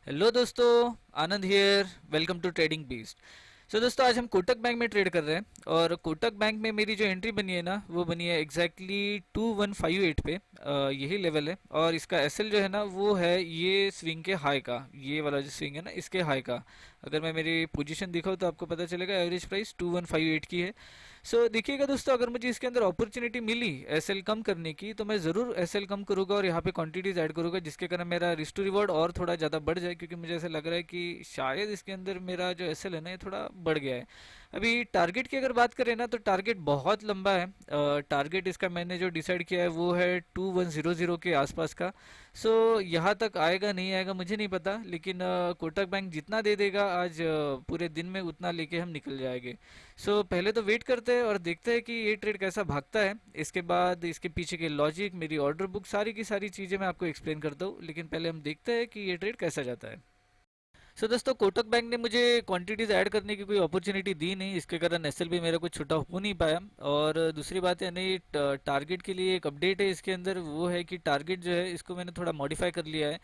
Hello दोस्तों, Anand here. Welcome to trading beast. So दोस्तों, आज हम कोटक बैंक में ट्रेड कर रहे हैं और कोटक बैंक में मेरी जो एंट्री बनी है ना, वो बनी है एग्जैक्टली 2158 पे। यही लेवल है और इसका एसएल जो है ना, वो है ये स्विंग के हाई का। ये वाला जो स्विंग है ना, इसके हाई का अगर मैं मेरी पोजीशन दिखाऊँ तो आपको पता चलेगा एवरेज प्राइस 2158 की है। सो देखिएगा दोस्तों, अगर मुझे इसके अंदर अपॉर्चुनिटी मिली एसएल कम करने की तो मैं ज़रूर एसएल कम करूँगा और यहाँ पे क्वांटिटीज ऐड करूँगा, जिसके कारण मेरा रिस्क टू रिवॉर्ड और थोड़ा ज़्यादा बढ़ जाए, क्योंकि मुझे ऐसा लग रहा है कि शायद इसके अंदर मेरा जो एसएल है ना, ये थोड़ा बढ़ गया है। अभी टारगेट की अगर बात करें ना, तो टारगेट बहुत लंबा है। टारगेट इसका मैंने जो डिसाइड किया है वो है 2100 के आसपास का। सो यहाँ तक आएगा नहीं आएगा मुझे नहीं पता, लेकिन कोटक बैंक जितना दे देगा आज पूरे दिन में उतना लेके हम निकल जाएंगे। सो पहले तो वेट करते हैं और देखते हैं कि ये ट्रेड कैसा भागता है। इसके बाद इसके पीछे के लॉजिक, मेरी ऑर्डर बुक, सारी की सारी चीज़ें मैं आपको एक्सप्लेन करता हूँ, लेकिन पहले हम देखते हैं कि ये ट्रेड कैसा जाता है। सो दोस्तों, कोटक बैंक ने मुझे क्वांटिटीज ऐड करने की कोई अपॉर्चुनिटी दी नहीं, इसके कारण एसएल भी मेरा कुछ छोटा हो नहीं पाया। और दूसरी बात है, नहीं टारगेट के लिए एक अपडेट है इसके अंदर, वो है कि टारगेट जो है इसको मैंने थोड़ा मॉडिफाई कर लिया है।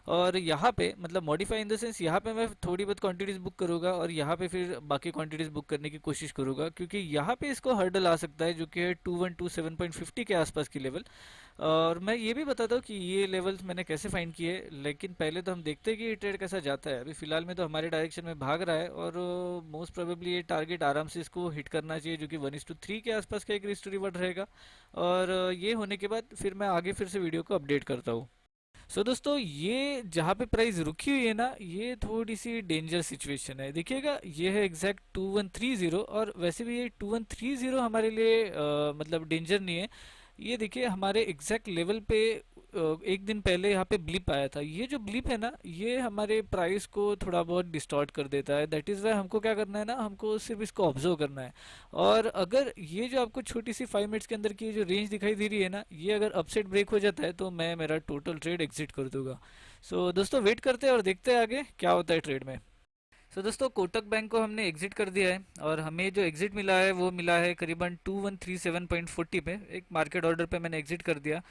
और यहाँ पे मतलब मॉडिफाई इन द सेंस, यहाँ पे मैं थोड़ी बहुत क्वांटिटीज बुक करूँगा और यहाँ पे फिर बाकी क्वांटिटीज बुक करने की कोशिश करूँगा, क्योंकि यहाँ पे इसको हर्डल आ सकता है जो कि है 2127.50 के आसपास की लेवल। और मैं ये भी बताता हूँ कि ये लेवल्स मैंने कैसे फाइंड किए, लेकिन पहले तो हम देखते हैं कि ये ट्रेड कैसा जाता है। अभी फिलहाल में तो हमारे डायरेक्शन में भाग रहा है और मोस्ट प्रोबेबली ये टारगेट आराम से इसको हिट करना चाहिए, जो कि 1:3 के आसपास का एक रिस्क टू रिवॉर्ड रहेगा। और ये होने के बाद फिर मैं आगे फिर से वीडियो को अपडेट करता हूँ। सो दोस्तों, ये जहाँ पे प्राइस रुकी हुई है ना, ये थोड़ी सी डेंजर सिचुएशन है। देखिएगा, ये है एग्जैक्ट 2130, और वैसे भी ये 2130 हमारे लिए मतलब डेंजर नहीं है। ये देखिए, हमारे एग्जैक्ट लेवल पे एक दिन पहले यहाँ पे ब्लिप आया था। ये जो ब्लिप है ना, ये हमारे प्राइस को थोड़ा बहुत डिस्टॉर्ट कर देता है। दैट इज़ वाई हमको क्या करना है ना, हमको सिर्फ इसको ऑब्जर्व करना है। और अगर ये जो आपको छोटी सी 5 मिनट्स के अंदर की जो रेंज दिखाई दे रही है ना, ये अगर अपसेट ब्रेक हो जाता है तो मैं मेरा टोटल ट्रेड एग्जिट कर दूंगा। सो दोस्तों, वेट करते हैं और देखते हैं आगे क्या होता है ट्रेड में। सो दोस्तों, कोटक बैंक को हमने एग्जिट कर दिया है और हमें जो एग्जिट मिला है वो मिला है करीबन 2137.40 पे। एक मार्केट ऑर्डर पे मैंने एग्जिट कर दिया।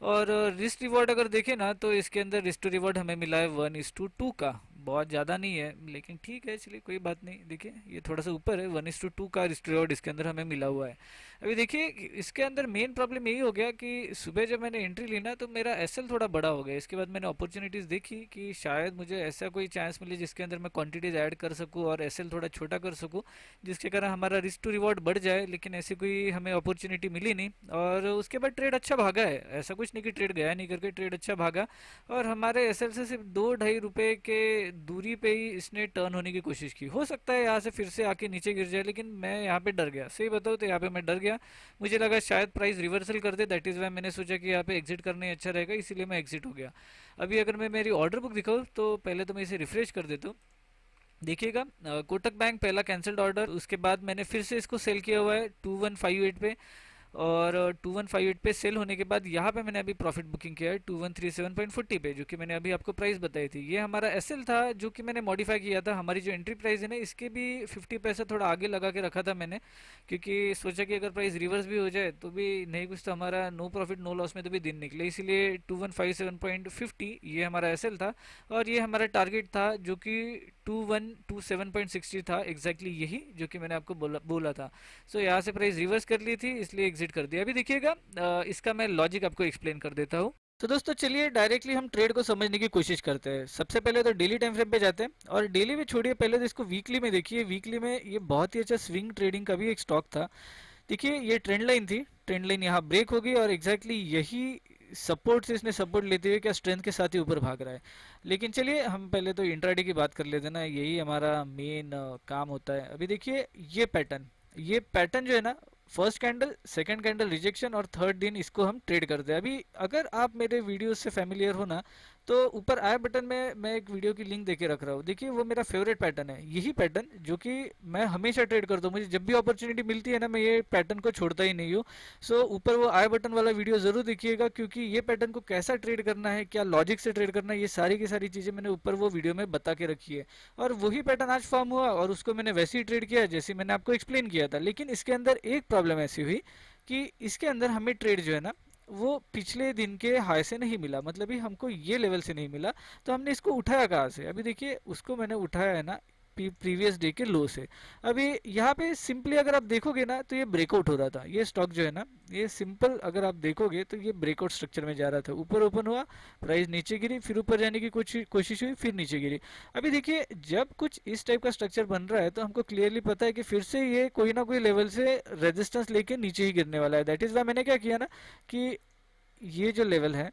और रिस्क रिवॉर्ड अगर देखें ना, तो इसके अंदर रिस्क टू रिवॉर्ड हमें मिला है 1:2 का। बहुत ज़्यादा नहीं है, लेकिन ठीक है, चलिए कोई बात नहीं। देखिए, ये थोड़ा सा ऊपर है, 1:2 का रिस्क रिवॉर्ड इसके अंदर हमें मिला हुआ है। अभी देखिए, इसके अंदर मेन प्रॉब्लम यही हो गया कि सुबह जब मैंने एंट्री ली ना, तो मेरा एसएल थोड़ा बड़ा हो गया। इसके बाद मैंने अपॉर्चुनिटीज़ देखी कि शायद मुझे ऐसा कोई चांस मिले जिसके अंदर मैं क्वांटिटीज़ ऐड कर सकूँ और एसएल थोड़ा छोटा कर सकूँ, जिसके कारण हमारा रिस्क टू रिवॉर्ड बढ़ जाए। लेकिन ऐसी कोई हमें अपॉर्चुनिटी मिली नहीं और उसके बाद ट्रेड अच्छा भागा है। ऐसा कुछ नहीं कि ट्रेड गया नहीं करके, ट्रेड अच्छा भागा। और हमारे एसएल से सिर्फ 2-2.5 रुपए के दूरी पे ही इसने टर्न होने की कोशिश की। हो सकता है यहाँ से फिर से आके नीचे गिर जाए, लेकिन मैं यहाँ पे डर गया। सही बताऊँ तो यहाँ पे मैं डर गया। मुझे लगा शायद प्राइस रिवर्सल कर दे, दैट इज़ वाई मैंने सोचा कि यहाँ पे एग्जिट करने अच्छा रहेगा, इसीलिए मैं एग्जिट हो गया। अभी अगर मैं मेरी ऑर्डर बुक दिखाऊँ तो पहले तो मैं इसे रिफ्रेश कर देता हूँ। देखिएगा, कोटक बैंक पहला कैंसल्ड ऑर्डर, उसके बाद मैंने फिर से इसको सेल किया हुआ है 2158 पे। और 2158 पे सेल होने के बाद यहाँ पे मैंने अभी प्रॉफिट बुकिंग किया है 2137.40 पे, जो कि मैंने अभी आपको प्राइस बताई थी। ये हमारा एसएल था जो कि मैंने मॉडिफाई किया था। हमारी जो एंट्री प्राइस है ना, इसके भी 50 पैसा थोड़ा आगे लगा के रखा था मैंने, क्योंकि सोचा कि अगर प्राइस रिवर्स भी हो जाए तो भी नहीं कुछ, तो हमारा नो प्रॉफिट नो लॉस में तो भी दिन निकले, इसीलिए 2157.50 ये हमारा एसएल था। और ये हमारा टारगेट था जो कि 2127.60 था, एग्जैक्टली यही जो कि मैंने आपको बोला था। सो यहाँ से प्राइस रिवर्स कर ली थी, इसलिए एग्जिट कर दिया। अभी देखिएगा, इसका मैं लॉजिक आपको एक्सप्लेन कर देता हूँ। तो दोस्तों, चलिए डायरेक्टली हम ट्रेड को समझने की कोशिश करते हैं। सबसे पहले तो डेली टाइम फ्रेम पे जाते हैं, और डेली में छोड़िए, पहले तो इसको वीकली में देखिए। वीकली में ये बहुत ही अच्छा स्विंग ट्रेडिंग का भी एक स्टॉक था। देखिए, ये ट्रेंड लाइन थी, ट्रेंड लाइन यहाँ ब्रेक होगी और एग्जैक्टली यही सपोर्ट से इसने सपोर्ट लेते हुए क्या स्ट्रेंथ के साथ ही ऊपर भाग रहा है। लेकिन चलिए हम पहले तो इंट्राडे की बात कर लेते हैं ना, यही हमारा मेन काम होता है। अभी देखिए, ये पैटर्न जो है ना, first candle, second candle rejection और थर्ड दिन इसको हम ट्रेड करते हैं। अभी अगर आप मेरे वीडियो से फेमिलियर हो ना, तो ऊपर आई बटन में मैं एक वीडियो की लिंक देके रख रहा हूँ। देखिए, वो मेरा फेवरेट पैटर्न है, यही पैटर्न जो कि मैं हमेशा ट्रेड करता हूँ। मुझे जब भी अपॉर्चुनिटी मिलती है ना, मैं ये पैटर्न को छोड़ता ही नहीं हूँ। सो ऊपर वो आई बटन वाला वीडियो जरूर देखिएगा, क्योंकि ये पैटर्न को कैसा ट्रेड करना है, क्या लॉजिक से ट्रेड करना है, ये सारी की सारी चीज़ें मैंने ऊपर वो वीडियो में बता के रखी है। और वही पैटर्न आज फॉर्म हुआ और उसको मैंने वैसे ही ट्रेड किया जैसे मैंने आपको एक्सप्लेन किया था। लेकिन इसके अंदर एक प्रॉब्लम ऐसी हुई कि इसके अंदर हमें ट्रेड जो है ना, वो पिछले दिन के हाई से नहीं मिला, मतलब ही हमको ये लेवल से नहीं मिला। तो हमने इसको उठाया कहाँ से? अभी देखिए उसको मैंने उठाया है ना प्रीवियस डे के लो से। अभी यहाँ पे सिंपली अगर आप देखोगे ना तो ये ब्रेकआउट हो रहा था, ये स्टॉक जो है ना, ये सिंपल अगर आप देखोगे तो ये ब्रेकआउट स्ट्रक्चर में जा रहा था। ऊपर ओपन हुआ, प्राइस नीचे गिरी, फिर ऊपर जाने की कोशिश हुई, फिर नीचे गिरी। अभी देखिए जब कुछ इस टाइप का स्ट्रक्चर बन रहा है तो हमको क्लियरली पता है कि फिर से ये कोई ना कोई लेवल से रेजिस्टेंस लेके नीचे ही गिरने वाला है। दैट इज वाई मैंने क्या किया ना कि ये जो लेवल है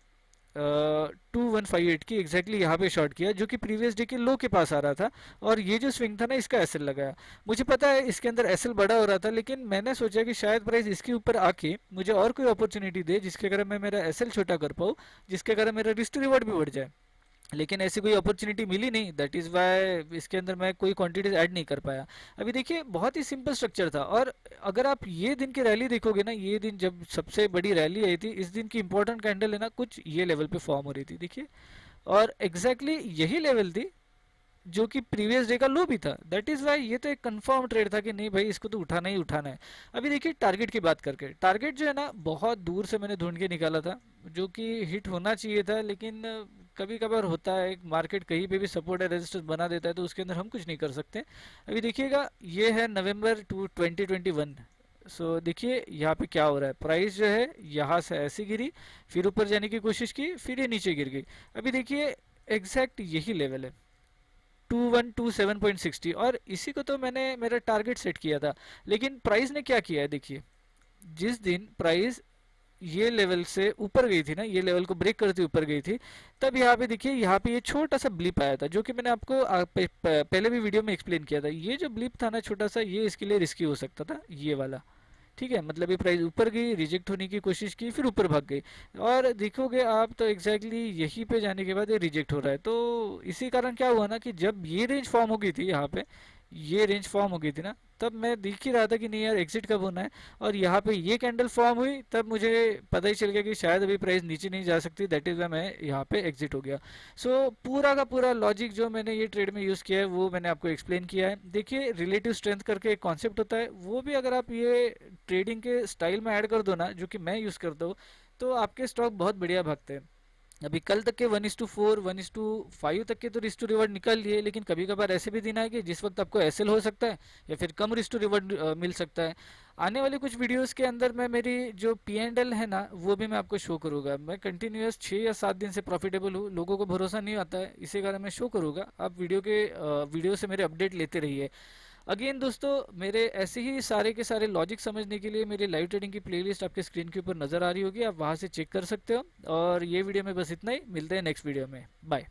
2158 की एग्जैक्टली यहाँ पे शॉर्ट किया, जो कि प्रीवियस डे के लो के पास आ रहा था। और ये जो स्विंग था ना इसका एसएल लगाया। मुझे पता है इसके अंदर एसएल बड़ा हो रहा था, लेकिन मैंने सोचा कि शायद प्राइस इसके ऊपर आके मुझे और कोई अपॉर्चुनिटी दे जिसके कारण मैं मेरा एसएल छोटा कर पाऊँ, जिसके कारण मेरा रिस्क टू रिवॉर्ड भी बढ़ जाए। लेकिन ऐसी कोई अपॉर्चुनिटी मिली नहीं, दैट इज़ वाई इसके अंदर मैं कोई क्वांटिटीज ऐड नहीं कर पाया। अभी देखिए बहुत ही सिंपल स्ट्रक्चर था। और अगर आप ये दिन की रैली देखोगे ना, ये दिन जब सबसे बड़ी रैली आई थी, इस दिन की इंपॉर्टेंट कैंडल है ना कुछ ये लेवल पे फॉर्म हो रही थी, देखिए। और एग्जैक्टली यही लेवल थी जो कि प्रीवियस डे का लो भी था। दैट इज वाई ये तो एक कंफर्म ट्रेड था कि नहीं भाई इसको तो उठाना ही उठाना है। अभी देखिए टारगेट की बात करके, टारगेट जो है ना बहुत दूर से मैंने ढूंढ के निकाला था, जो कि हिट होना चाहिए था, लेकिन कभी कभार होता है मार्केट कहीं पे भी सपोर्ट या रेजिस्टेंस बना देता है तो उसके अंदर हम कुछ नहीं कर सकते। अभी देखिएगा ये है नवंबर 2021। सो देखिए यहाँ पे क्या हो रहा है, प्राइस जो है यहाँ से ऐसे गिरी, फिर ऊपर जाने की कोशिश की, फिर ये नीचे गिर गई। अभी देखिए एग्जैक्ट यही लेवल है 2127.60, और इसी को तो मैंने मेरा टारगेट सेट किया था। लेकिन प्राइस ने क्या किया है देखिए, जिस दिन प्राइस ये लेवल से ऊपर गई थी ना, ये लेवल को ब्रेक करते ऊपर गई थी, तब यहाँ पे देखिए यहाँ पे ये छोटा सा ब्लिप आया था, जो कि मैंने आपको पहले भी वीडियो में एक्सप्लेन किया था। ये जो ब्लिप था ना छोटा सा, ये इसके लिए रिस्की हो सकता था, ये वाला। ठीक है, मतलब ये प्राइस ऊपर गई, रिजेक्ट होने की कोशिश की, फिर ऊपर भाग गई। और देखोगे आप तो एग्जैक्टली यहीं पे जाने के बाद ये रिजेक्ट हो रहा है। तो इसी कारण क्या हुआ ना कि जब ये रेंज फॉर्म हो गई थी यहाँ पे, ये रेंज फॉर्म हो गई थी ना, तब मैं देख ही रहा था कि नहीं यार एग्जिट कब होना है। और यहाँ पे ये कैंडल फॉर्म हुई तब मुझे पता ही चल गया कि शायद अभी प्राइस नीचे नहीं जा सकती। दैट इज वाई मैं यहाँ पे एग्जिट हो गया। सो पूरा का पूरा लॉजिक जो मैंने ये ट्रेड में यूज़ किया है वो मैंने आपको एक्सप्लेन किया है। देखिए रिलेटिव स्ट्रेंथ करके एक कॉन्सेप्ट होता है, वो भी अगर आप ये ट्रेडिंग के स्टाइल में ऐड कर दो ना, जो कि मैं यूज़ करता हूँ, तो आपके स्टॉक बहुत बढ़िया भागते हैं। अभी कल तक के 1:4 1:5 तक के तो रिस्क टू रिवॉर्ड निकाल लिए, लेकिन कभी कभार ऐसे भी दिन आएंगे जिस वक्त आपको एसएल हो सकता है या फिर कम रिस्क टू रिवॉर्ड मिल सकता है। आने वाले कुछ वीडियोस के अंदर मैं मेरी जो पी एंड एल है ना वो भी मैं आपको शो करूंगा। मैं कंटिन्यूअस 6 या 7 दिन से प्रॉफिटेबल हूँ, लोगों को भरोसा नहीं आता है, इसी कारण मैं शो करूंगा। आप वीडियो से मेरे अपडेट लेते रहिए। अगेन दोस्तों, मेरे ऐसे ही सारे के सारे लॉजिक समझने के लिए मेरी लाइव ट्रेडिंग की प्लेलिस्ट आपके स्क्रीन के ऊपर नज़र आ रही होगी, आप वहाँ से चेक कर सकते हो। और ये वीडियो में बस इतना ही, मिलते हैं नेक्स्ट वीडियो में, बाय।